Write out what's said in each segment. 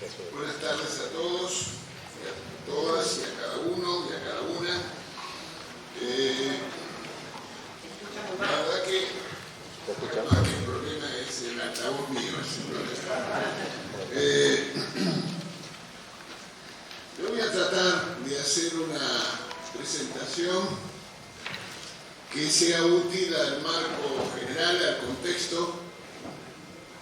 Buenas tardes a todos, a todas y a cada uno y a cada una. La verdad que el problema es el altavoz mío, es el problema. Yo voy a tratar de hacer una presentación que sea útil al marco general, al contexto,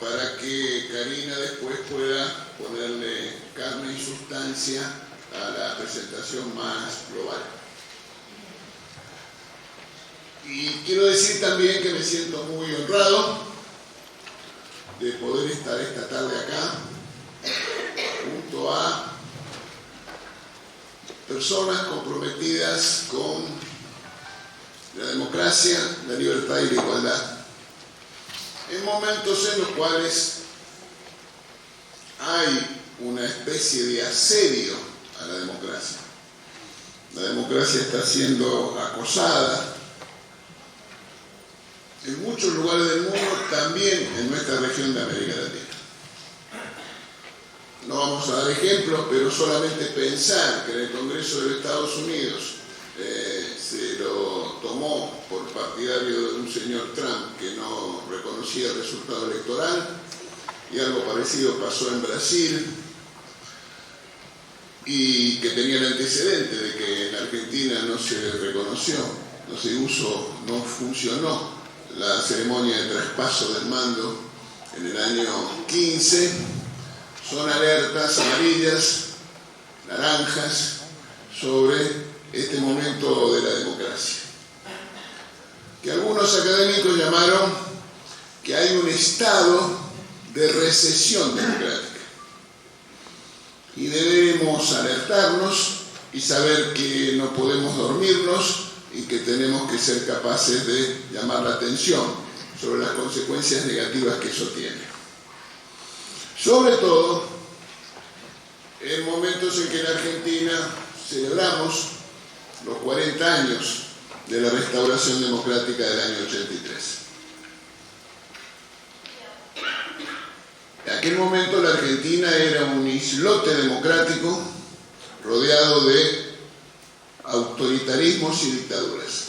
para que Karina después pueda ponerle carne y sustancia a la presentación más global. Y quiero decir también que me siento muy honrado de poder estar esta tarde acá junto a personas comprometidas con la democracia, la libertad y la igualdad, en momentos en los cuales hay una especie de asedio a la democracia. La democracia está siendo acosada en muchos lugares del mundo, también en nuestra región de América Latina. No vamos a dar ejemplos, pero solamente pensar que en el Congreso de los Estados Unidos se lo tomó por partidario de un señor Trump que no reconocía el resultado electoral, y algo parecido pasó en Brasil, y que tenía el antecedente de que en Argentina no se reconoció, no funcionó la ceremonia de traspaso del mando en el año 15. Son alertas amarillas, naranjas, sobre este momento de la democracia, que algunos académicos llamaron que hay un estado de recesión democrática. Y debemos alertarnos y saber que no podemos dormirnos y que tenemos que ser capaces de llamar la atención sobre las consecuencias negativas que eso tiene. Sobre todo en momentos en que en Argentina celebramos los 40 años de la restauración democrática del año 83. En aquel momento la Argentina era un islote democrático rodeado de autoritarismos y dictaduras.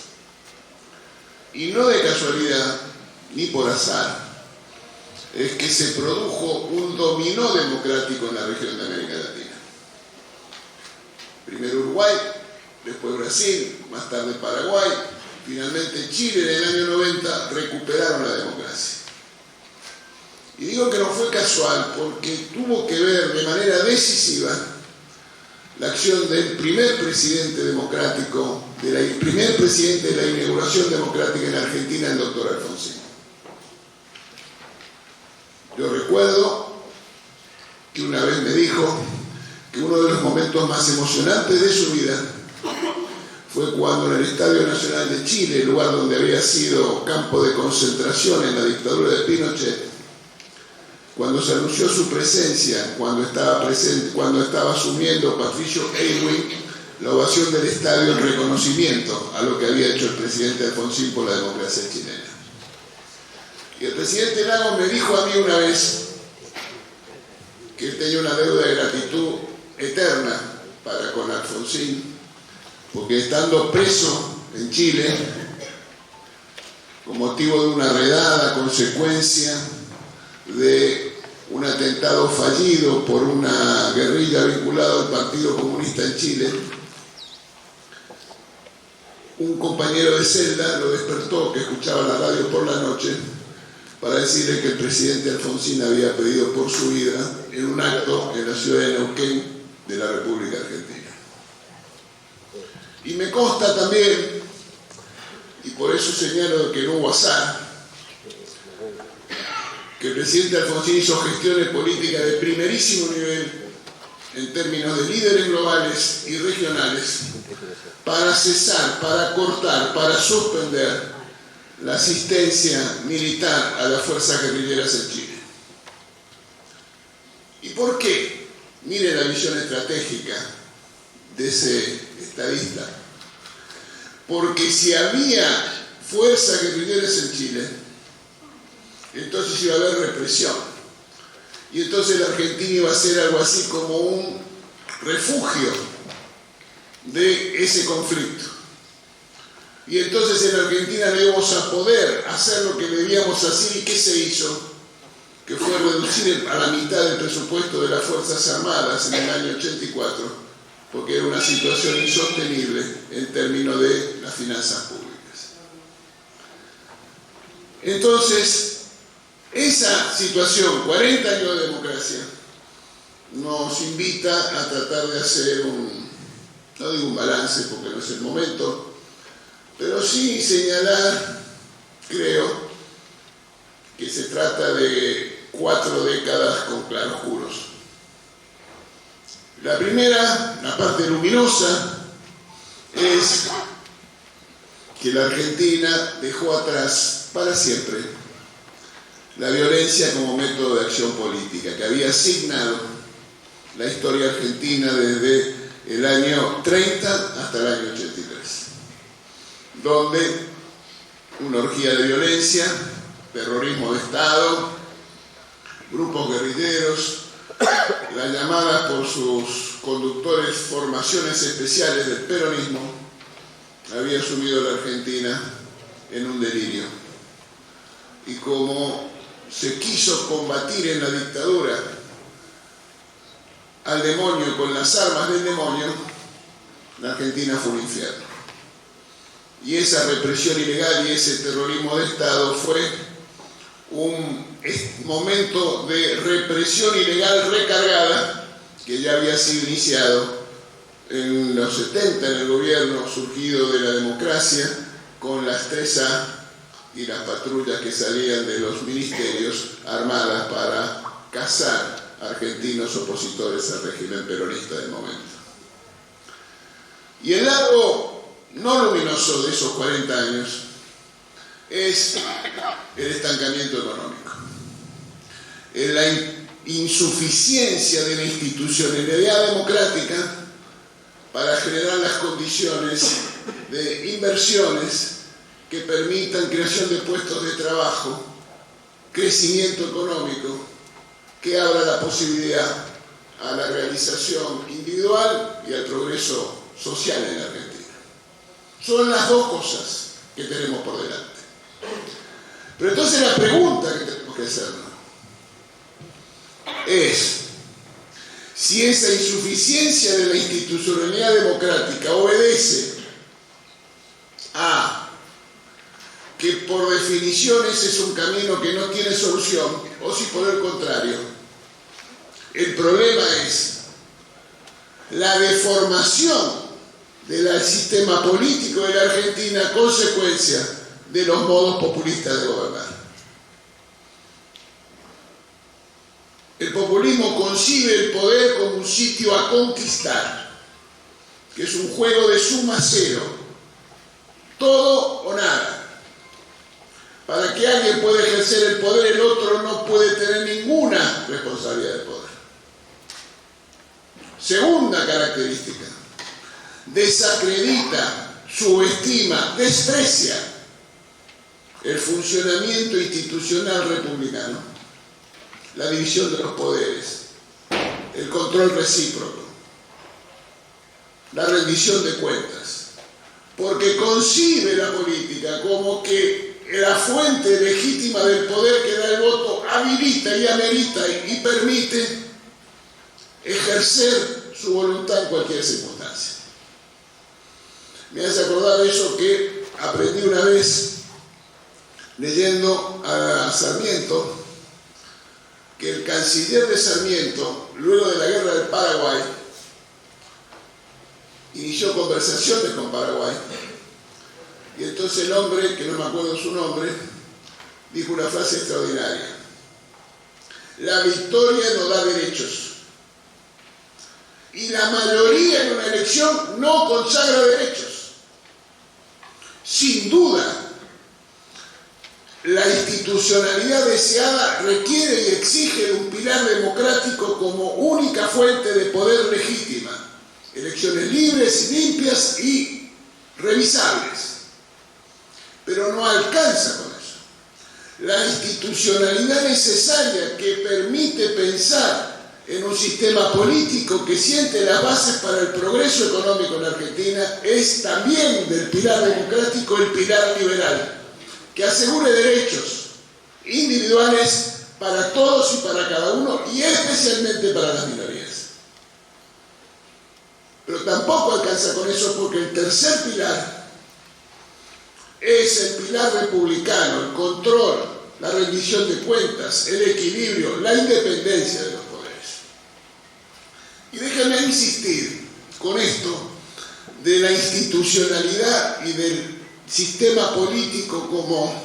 Y no de casualidad, ni por azar, es que se produjo un dominó democrático en la región de América Latina. Primero Uruguay, después Brasil, más tarde Paraguay, finalmente Chile en el año 90 recuperaron la democracia. Y digo que no fue casual porque tuvo que ver de manera decisiva la acción del primer presidente democrático, del primer presidente de la inauguración democrática en Argentina, el doctor Alfonsín. Yo recuerdo que una vez me dijo que uno de los momentos más emocionantes de su vida fue cuando en el Estadio Nacional de Chile, el lugar donde había sido campo de concentración en la dictadura de Pinochet, cuando se anunció su presencia, cuando estaba asumiendo Patricio Aylwin, la ovación del estadio en reconocimiento a lo que había hecho el presidente Alfonsín por la democracia chilena. Y el presidente Lagos me dijo a mí una vez que él tenía una deuda de gratitud eterna para con Alfonsín, porque estando preso en Chile, con motivo de una redada, consecuencia de un atentado fallido por una guerrilla vinculada al Partido Comunista en Chile, un compañero de celda lo despertó, que escuchaba la radio por la noche, para decirle que el presidente Alfonsín había pedido por su vida en un acto en la ciudad de Neuquén de la República Argentina. Y me consta también, y por eso señalo que no hubo azar, que el presidente Alfonsín hizo gestiones políticas de primerísimo nivel en términos de líderes globales y regionales para cesar, para cortar, para suspender la asistencia militar a las fuerzas guerrilleras en Chile. ¿Y por qué? Mire la visión estratégica de ese estadista. Porque si había fuerzas guerrilleras en Chile, entonces iba a haber represión. y entonces la Argentina iba a ser algo así como un refugio de ese conflicto. Y entonces en Argentina no íbamos a poder hacer lo que debíamos hacer. ¿Y qué se hizo? Que fue reducir a la mitad del presupuesto de las Fuerzas Armadas en el año 84, porque era una situación insostenible en términos de las finanzas públicas. Entonces, esa situación, 40 años de democracia, nos invita a tratar de hacer no digo un balance porque no es el momento, pero sí señalar, creo, que se trata de 4 décadas con claroscuros. La primera, la parte luminosa, es que la Argentina dejó atrás para siempre la violencia como método de acción política, que había asignado la historia argentina desde el año 30 hasta el año 83, donde una orgía de violencia, terrorismo de Estado, grupos guerrilleros, la llamada por sus conductores formaciones especiales del peronismo, había sumido a la Argentina en un delirio. Y como se quiso combatir en la dictadura al demonio con las armas del demonio, la Argentina fue un infierno. Y esa represión ilegal y ese terrorismo de Estado fue un momento de represión ilegal recargada que ya había sido iniciado en los 70 en el gobierno surgido de la democracia, con las 3A y las patrullas que salían de los ministerios armadas para cazar argentinos opositores al régimen peronista del momento. Y el lado no luminoso de esos 40 años es el estancamiento económico, la insuficiencia de la institucionalidad democrática para generar las condiciones de inversiones que permitan creación de puestos de trabajo, crecimiento económico, que abra la posibilidad a la realización individual y al progreso social en la Argentina. Son las dos cosas que tenemos por delante. Pero entonces la pregunta que tenemos que hacernos es si esa insuficiencia de la institucionalidad democrática obedece a que por definición ese es un camino que no tiene solución, o si por el contrario, el problema es la deformación del sistema político de la Argentina a consecuencia de los modos populistas de gobernar. El populismo concibe el poder como un sitio a conquistar, que es un juego de suma cero, todo o nada. Para que alguien pueda ejercer el poder, el otro no puede tener ninguna responsabilidad de poder. Segunda característica, desacredita, subestima, desprecia el funcionamiento institucional republicano, la división de los poderes, el control recíproco, la rendición de cuentas, porque concibe la política como que la fuente legítima del poder que da el voto habilita y amerita y permite ejercer su voluntad en cualquier circunstancia. Me hace acordar eso que aprendí una vez leyendo a Sarmiento, que el canciller de Sarmiento, luego de la guerra del Paraguay, inició conversaciones con Paraguay. Y entonces el hombre, que no me acuerdo su nombre, dijo una frase extraordinaria: la victoria no da derechos. Y la mayoría en una elección no consagra derechos. Sin duda, la institucionalidad deseada requiere y exige de un pilar democrático como única fuente de poder legítima. Elecciones libres, limpias y revisables. Pero no alcanza con eso. la institucionalidad necesaria que permite pensar en un sistema político que siente las bases para el progreso económico en Argentina es también del pilar democrático el pilar liberal, que asegure derechos individuales para todos y para cada uno, y especialmente para las minorías. Pero tampoco alcanza con eso, porque el tercer pilar es el pilar republicano, el control, la rendición de cuentas, el equilibrio, la independencia de los poderes. Y déjame insistir con esto de la institucionalidad y del sistema político como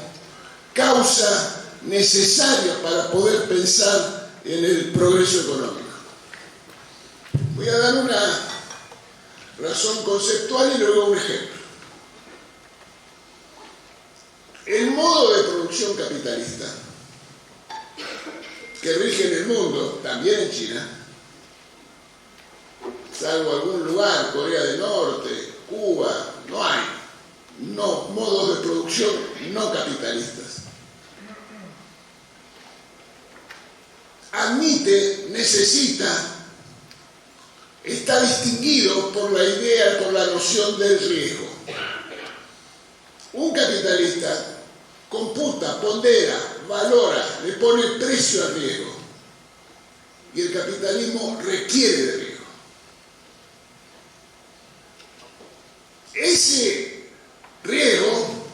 causa necesaria para poder pensar en el progreso económico. Voy a dar una razón conceptual y luego un ejemplo. El modo de producción capitalista que rige en el mundo, también en China, salvo algún lugar, Corea del Norte, Cuba, no hay modos de producción no capitalistas. Admite, necesita, está distinguido por la idea, por la noción del riesgo. Un capitalista computa, pondera, valora, le pone precio al riesgo. Y el capitalismo requiere de riesgo. Ese riesgo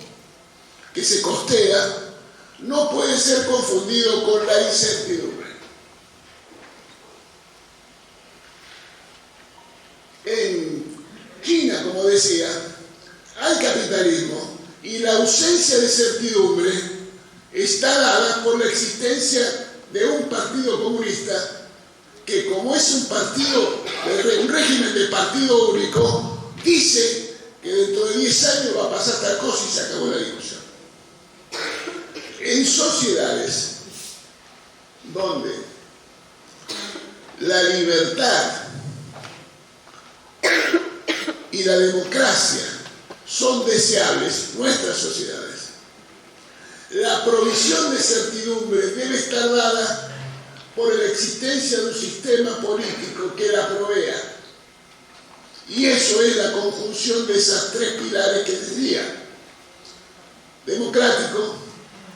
que se costea no puede ser confundido con la incertidumbre. En China, como decía, hay capitalismo y la ausencia de certidumbre está dada por la existencia de un partido comunista que, como es un régimen de partido único, dice que dentro de 10 años va a pasar tal cosa y se acabó la discusión. En sociedades donde la libertad y la democracia son deseables, nuestras sociedades, la provisión de certidumbre debe estar dada por la existencia de un sistema político que la provea. Y eso es la conjunción de esas tres pilares que decía: democrático,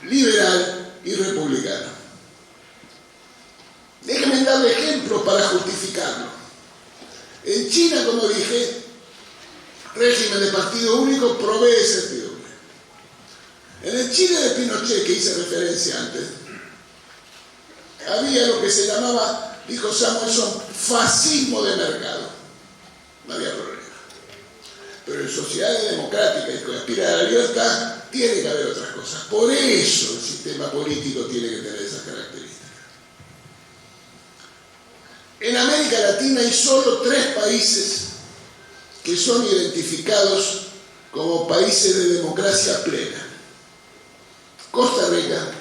liberal y republicano. Déjenme darle ejemplos para justificarlo. En China, como dije, régimen de partido único provee certidumbre. En el Chile de Pinochet, que hice referencia antes, había lo que se llamaba, dijo Samuelson, fascismo de mercado. No había problema. Pero en sociedades democráticas y que aspiran a la libertad, tiene que haber otras cosas. Por eso el sistema político tiene que tener esas características. En América Latina hay solo 3 países que son identificados como países de democracia plena: Costa Rica,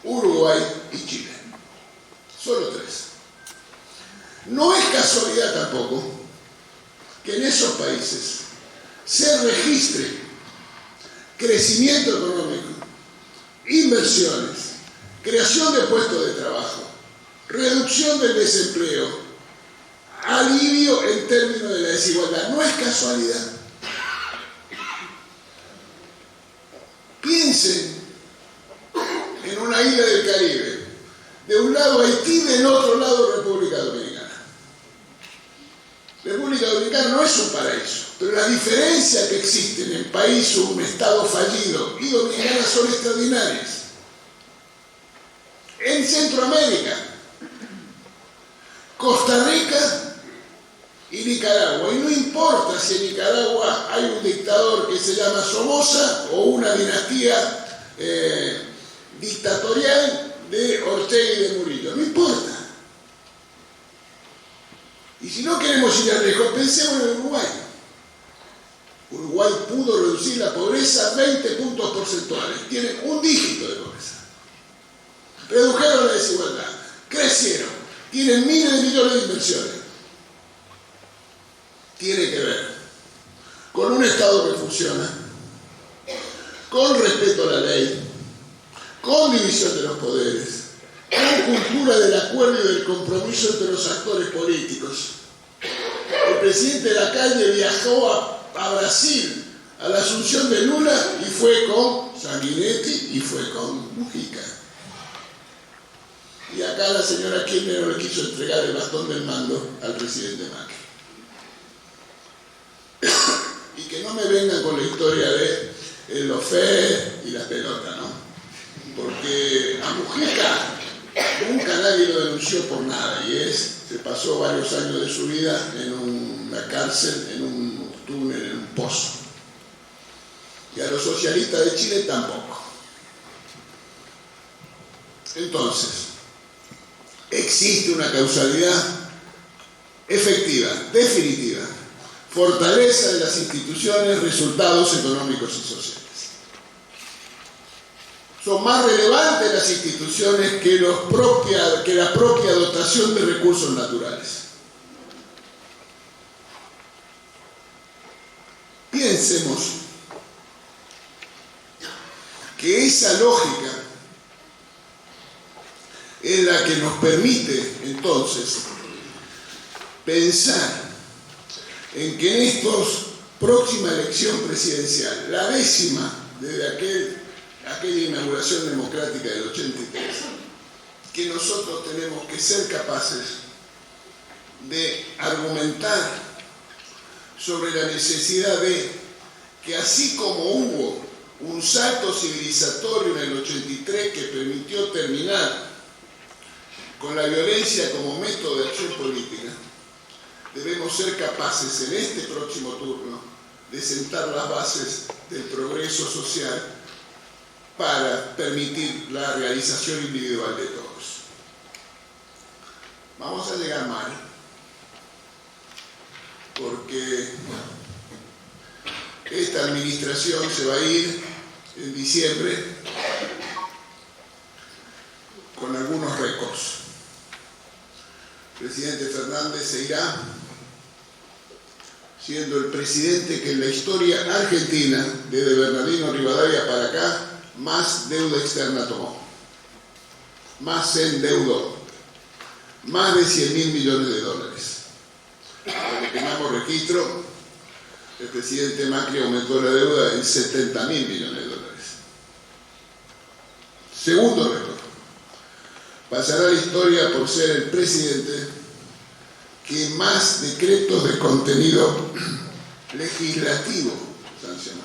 Uruguay y Chile. Solo 3. No es casualidad tampoco que en esos países se registre crecimiento económico, inversiones, creación de puestos de trabajo, reducción del desempleo, alivio en términos de la desigualdad. No es casualidad. Piensen en una isla del Caribe, de un lado Haití, del otro lado República Dominicana. República Dominicana no es un paraíso, pero las diferencias que existen en país o un estado fallido y Dominicana son extraordinarias. En Centroamérica, Costa Rica y Nicaragua. Y no importa si en Nicaragua hay un dictador que se llama Somoza o una dinastía dictatorial de Ortega y de Murillo. No importa. Y si no queremos ir al lejos, pensemos en Uruguay. Uruguay pudo reducir la pobreza 20 puntos porcentuales. Tienen un dígito de pobreza. Redujeron la desigualdad. Crecieron. Tienen miles de millones de inversiones. Tiene que ver con un Estado que funciona, con respeto a la ley, con división de los poderes, con cultura del acuerdo y del compromiso entre los actores políticos. El presidente Lacalle viajó a Brasil a la asunción de Lula y fue con Sanguinetti y fue con Mujica. Y acá la señora Kirchner no le quiso entregar el bastón del mando al presidente Macri. Y que no me vengan con la historia de el lofer y la pelota, ¿no? Porque a Mujica nunca nadie lo denunció por nada y se pasó varios años de su vida en una cárcel, en un túnel, en un pozo. Y a los socialistas de Chile tampoco. Entonces, existe una causalidad efectiva, definitiva, fortaleza de las instituciones, resultados económicos y sociales. Son más relevantes las instituciones que la propia dotación de recursos naturales. Pensemos que esa lógica es la que nos permite entonces pensar en que en esta próxima elección presidencial, la 10ª desde aquella inauguración democrática del 83, que nosotros tenemos que ser capaces de argumentar sobre la necesidad de que así como hubo un salto civilizatorio en el 83 que permitió terminar con la violencia como método de acción política, debemos ser capaces en este próximo turno de sentar las bases del progreso social para permitir la realización individual de todos. Vamos a llegar mal, porque esta administración se va a ir en diciembre con algunos récords. El presidente Fernández se irá siendo el presidente que en la historia argentina, desde Bernardino Rivadavia para acá, más deuda externa tomó, más se endeudó, más de 100.000 millones de dólares. Para que tengamos registro, el presidente Macri aumentó la deuda en 70.000 millones de dólares. Segundo récord. Pasará a la historia por ser el presidente que más decretos de contenido legislativo sancionó.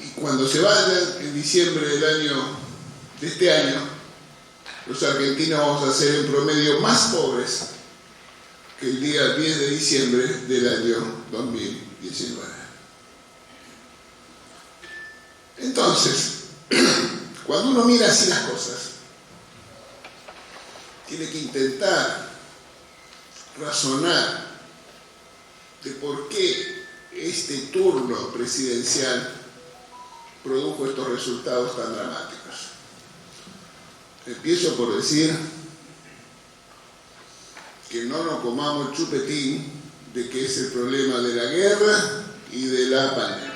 Y cuando se vayan en diciembre de este año, los argentinos vamos a ser en promedio más pobres que el día 10 de diciembre del año 2019. Entonces, cuando uno mira así las cosas, tiene que intentar razonar de por qué este turno presidencial produjo estos resultados tan dramáticos. Empiezo por decir que no nos comamos el chupetín de que es el problema de la guerra y de la pandemia.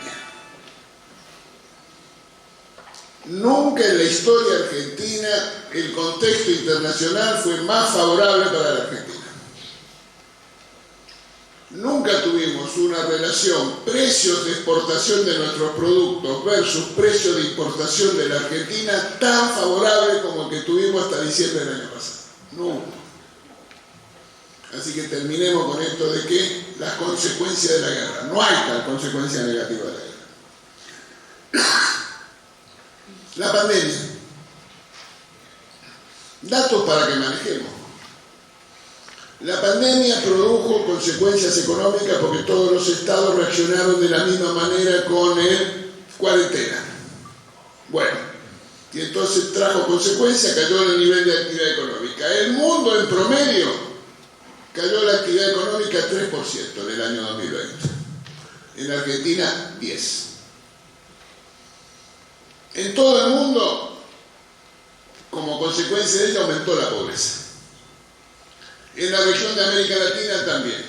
Nunca en la historia argentina el contexto internacional fue más favorable para la Argentina. Nunca tuvimos una relación precios de exportación de nuestros productos versus precios de importación de la Argentina tan favorable como el que tuvimos hasta diciembre del año pasado. Nunca. Así que terminemos con esto de que las consecuencias de la guerra. No hay tal consecuencia negativa de la guerra. La pandemia. Datos para que manejemos. La pandemia produjo consecuencias económicas porque todos los estados reaccionaron de la misma manera con el cuarentena. Bueno, y entonces trajo consecuencias, cayó el nivel de actividad económica. El mundo en promedio cayó la actividad económica 3% en el año 2020. En Argentina, 10%. En todo el mundo, como consecuencia de ello, aumentó la pobreza. En la región de América Latina también.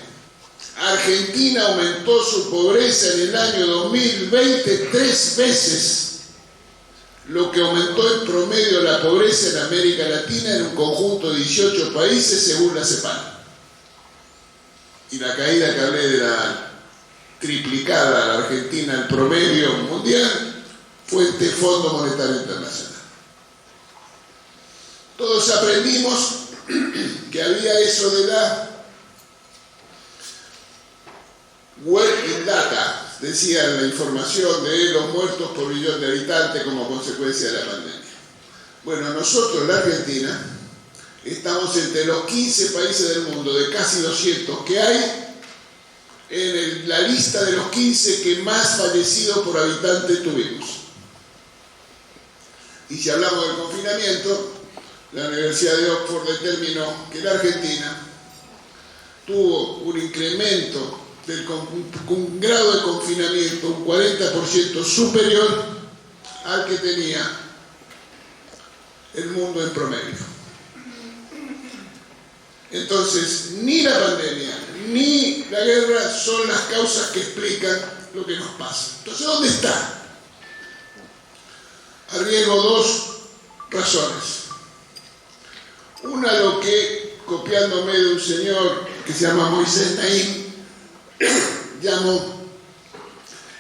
Argentina aumentó su pobreza en el año 2020 3 veces lo que aumentó en promedio la pobreza en América Latina en un conjunto de 18 países según la CEPAL. Y la caída que hablé de la triplicada a la Argentina en promedio mundial, fuente Fondo Monetario Internacional. Todos aprendimos que había eso de la wealth in data, decía la información de los muertos por millón de habitantes como consecuencia de la pandemia. Bueno, nosotros en la Argentina estamos entre los 15 países del mundo, de casi 200 que hay, en la lista de los 15 que más fallecidos por habitante tuvimos. Y si hablamos del confinamiento, la Universidad de Oxford determinó que la Argentina tuvo un incremento un grado de confinamiento un 40% superior al que tenía el mundo en promedio. Entonces, ni la pandemia ni la guerra son las causas que explican lo que nos pasa. Entonces, ¿dónde está? Arriesgo dos razones. Una, lo que, copiándome de un señor que se llama Moisés Naim, llamo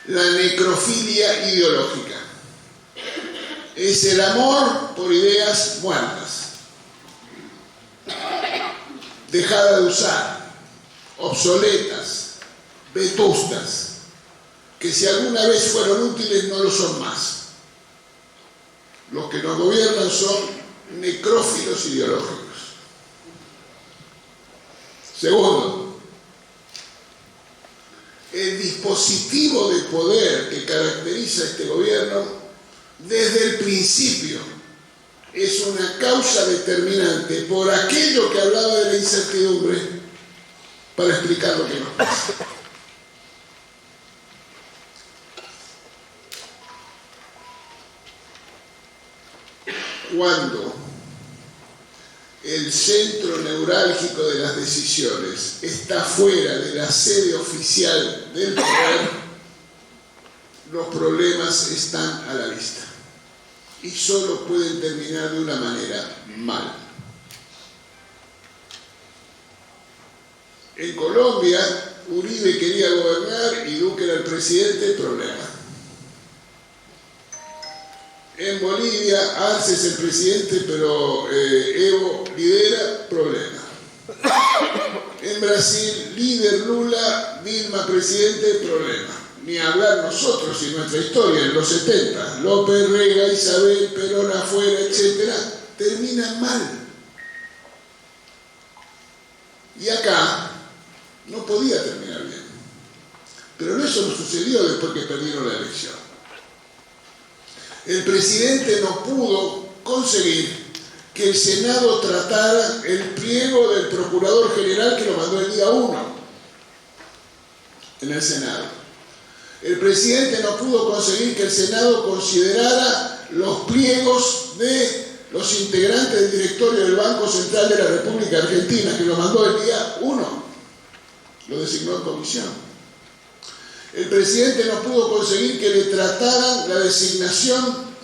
la necrofilia ideológica. Es el amor por ideas muertas, dejada de usar, obsoletas, vetustas, que si alguna vez fueron útiles no lo son más. Los que nos gobiernan son necrófilos ideológicos. Segundo, el dispositivo de poder que caracteriza a este gobierno desde el principio es una causa determinante por aquello que hablaba de la incertidumbre para explicar lo que nos pasa. Cuando el centro neurálgico de las decisiones está fuera de la sede oficial del poder, los problemas están a la vista y solo pueden terminar de una manera mal. En Colombia, Uribe quería gobernar y Duque era el presidente, problema. En Bolivia, Arce es el presidente, pero Evo lidera, problema. En Brasil, líder Lula, Dilma presidente, problema. Ni hablar nosotros y nuestra historia en los 70, López, Rega, Isabel, Perón afuera, etc., termina mal. Y acá no podía terminar bien. Pero eso no sucedió después que perdieron la elección. El presidente no pudo conseguir que el Senado tratara el pliego del Procurador General que lo mandó el día 1 en el Senado. El presidente no pudo conseguir que el Senado considerara los pliegos de los integrantes del directorio del Banco Central de la República Argentina, que lo mandó el día 1, lo designó en comisión. El presidente no pudo conseguir que le trataran la designación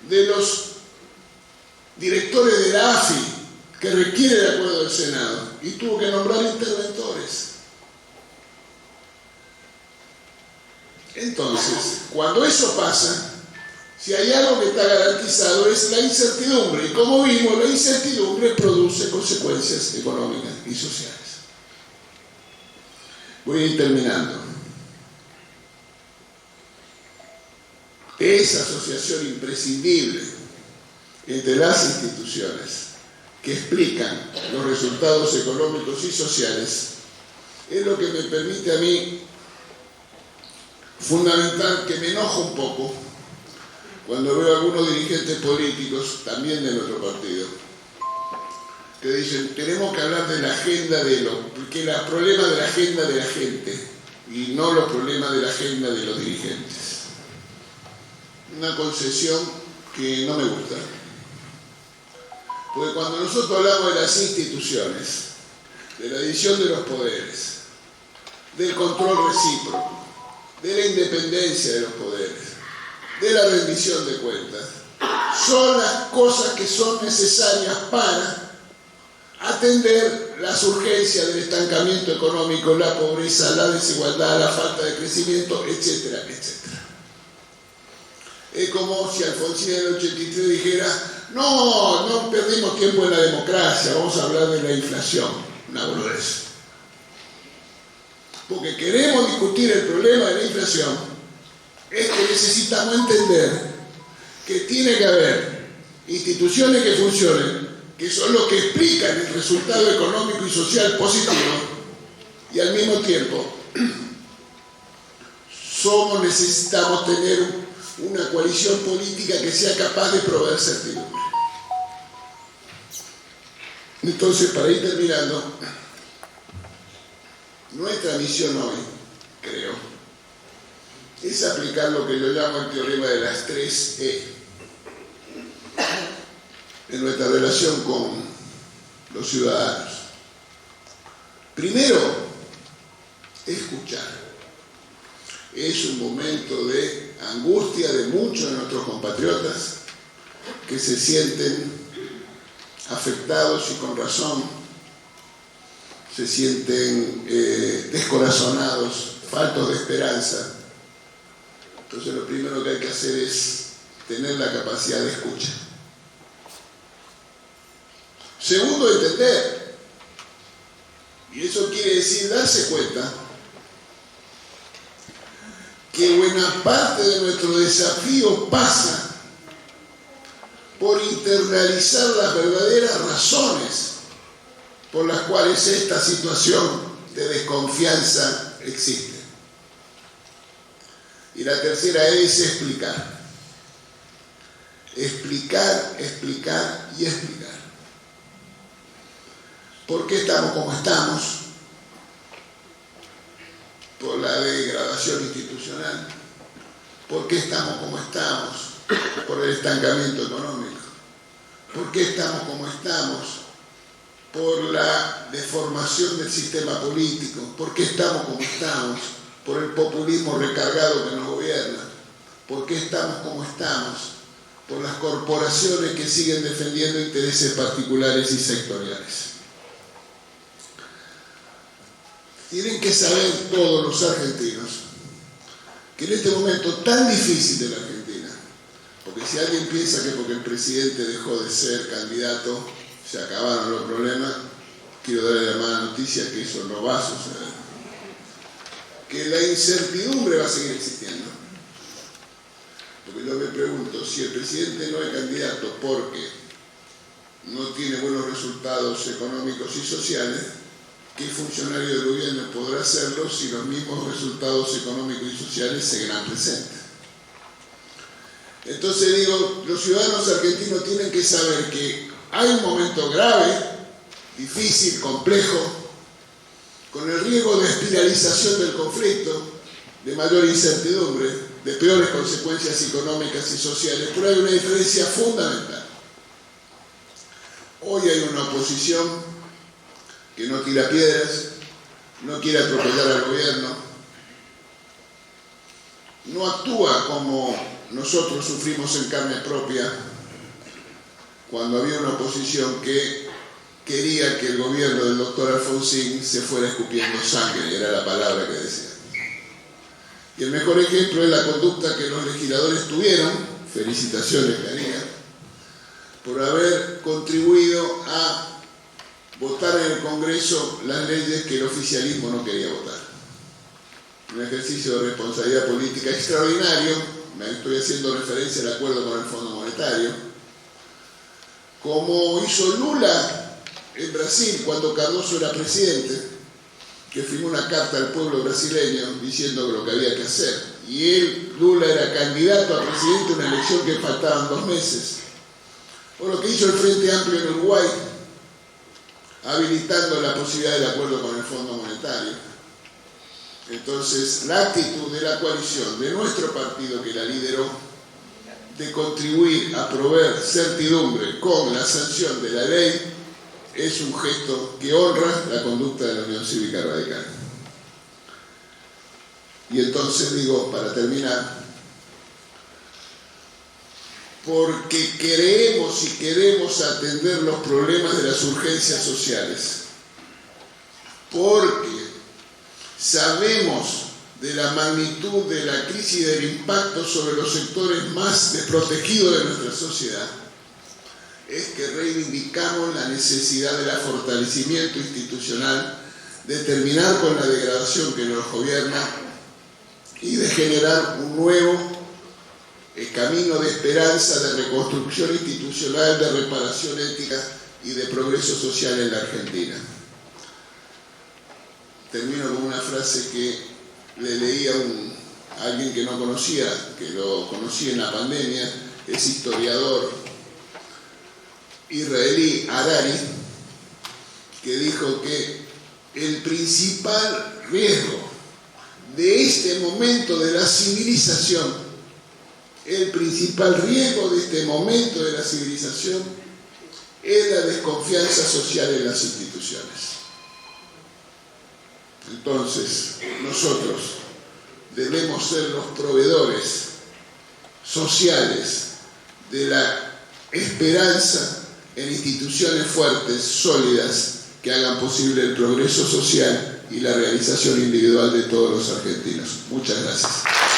de los directores de la AFI, que requiere el acuerdo del Senado, y tuvo que nombrar interventores. Entonces, cuando eso pasa, si hay algo que está garantizado es la incertidumbre, y como vimos, la incertidumbre produce consecuencias económicas y sociales. Voy a ir terminando. Esa asociación imprescindible entre las instituciones que explican los resultados económicos y sociales es lo que me permite a mí fundamental que me enojo un poco cuando veo a algunos dirigentes políticos, también de nuestro partido, que dicen, tenemos que hablar de la agenda porque los problemas de la agenda de la gente y no los problemas de la agenda de los dirigentes. Una concesión que no me gusta. Porque cuando nosotros hablamos de las instituciones, de la división de los poderes, del control recíproco, de la independencia de los poderes, de la rendición de cuentas, son las cosas que son necesarias para atender las urgencias del estancamiento económico, la pobreza, la desigualdad, la falta de crecimiento, etcétera, etcétera. Es como si Alfonsín en el 83 dijera: no perdimos tiempo en la democracia, vamos a hablar de la inflación. Una boludez. Porque queremos discutir el problema de la inflación, es que necesitamos entender que tiene que haber instituciones que funcionen, que son los que explican el resultado económico y social positivo, y al mismo tiempo necesitamos tener una coalición política que sea capaz de proveer certidumbre. Entonces, para ir terminando, nuestra misión hoy, creo, es aplicar lo que yo llamo el teorema de las 3 E en nuestra relación con los ciudadanos. Primero, escuchar. Es un momento de angustia de muchos de nuestros compatriotas que se sienten afectados y con razón, se sienten descorazonados, faltos de esperanza. Entonces lo primero que hay que hacer es tener la capacidad de escucha. Segundo, entender. Y eso quiere decir darse cuenta que buena parte de nuestro desafío pasa por internalizar las verdaderas razones por las cuales esta situación de desconfianza existe. Y la tercera es explicar. Explicar, explicar y explicar. ¿Por qué estamos como estamos? Por la degradación institucional. ¿Por qué estamos como estamos? Por el estancamiento económico. ¿Por qué estamos como estamos? Por la deformación del sistema político. ¿Por qué estamos como estamos? Por el populismo recargado que nos gobierna. ¿Por qué estamos como estamos? Por las corporaciones que siguen defendiendo intereses particulares y sectoriales. Tienen que saber todos los argentinos que en este momento tan difícil de la Argentina, porque si alguien piensa que porque el presidente dejó de ser candidato se acabaron los problemas, quiero darle la mala noticia que eso no va a suceder. Que la incertidumbre va a seguir existiendo. Porque yo me pregunto, si el presidente no es candidato porque no tiene buenos resultados económicos y sociales, ¿qué funcionario del gobierno podrá hacerlo si los mismos resultados económicos y sociales se dan presentes? Entonces digo, los ciudadanos argentinos tienen que saber que hay un momento grave, difícil, complejo, con el riesgo de espiralización del conflicto, de mayor incertidumbre, de peores consecuencias económicas y sociales, pero hay una diferencia fundamental. Hoy hay una oposición que no tira piedras, no quiere atropellar al gobierno, no actúa como nosotros sufrimos en carne propia cuando había una oposición que quería que el gobierno del doctor Alfonsín se fuera escupiendo sangre, era la palabra que decía. Y el mejor ejemplo es la conducta que los legisladores tuvieron, felicitaciones Karina, por haber contribuido a votar en el Congreso las leyes que el oficialismo no quería votar. Un ejercicio de responsabilidad política extraordinario, me estoy haciendo referencia al acuerdo con el Fondo Monetario, como hizo Lula en Brasil cuando Cardoso era presidente, que firmó una carta al pueblo brasileño diciendo lo que había que hacer. Y Lula era candidato a presidente en una elección que faltaban 2 meses. O lo que hizo el Frente Amplio en Uruguay, habilitando la posibilidad del acuerdo con el Fondo Monetario. Entonces, la actitud de la coalición, de nuestro partido que la lideró, de contribuir a proveer certidumbre con la sanción de la ley, es un gesto que honra la conducta de la Unión Cívica Radical. Y entonces digo, para terminar, porque queremos atender los problemas de las urgencias sociales, porque sabemos de la magnitud de la crisis y del impacto sobre los sectores más desprotegidos de nuestra sociedad, es que reivindicamos la necesidad del fortalecimiento institucional, de terminar con la degradación que nos gobierna y de generar un nuevo camino de esperanza, de reconstrucción institucional, de reparación ética y de progreso social en la Argentina. Termino con una frase que le leí a alguien que no conocía, que lo conocí en la pandemia, es historiador israelí, Harari, que dijo que el principal riesgo de este momento de la civilización, el principal riesgo de este momento de la civilización es la desconfianza social en las instituciones. Entonces, nosotros debemos ser los proveedores sociales de la esperanza en instituciones fuertes, sólidas, que hagan posible el progreso social y la realización individual de todos los argentinos. Muchas gracias.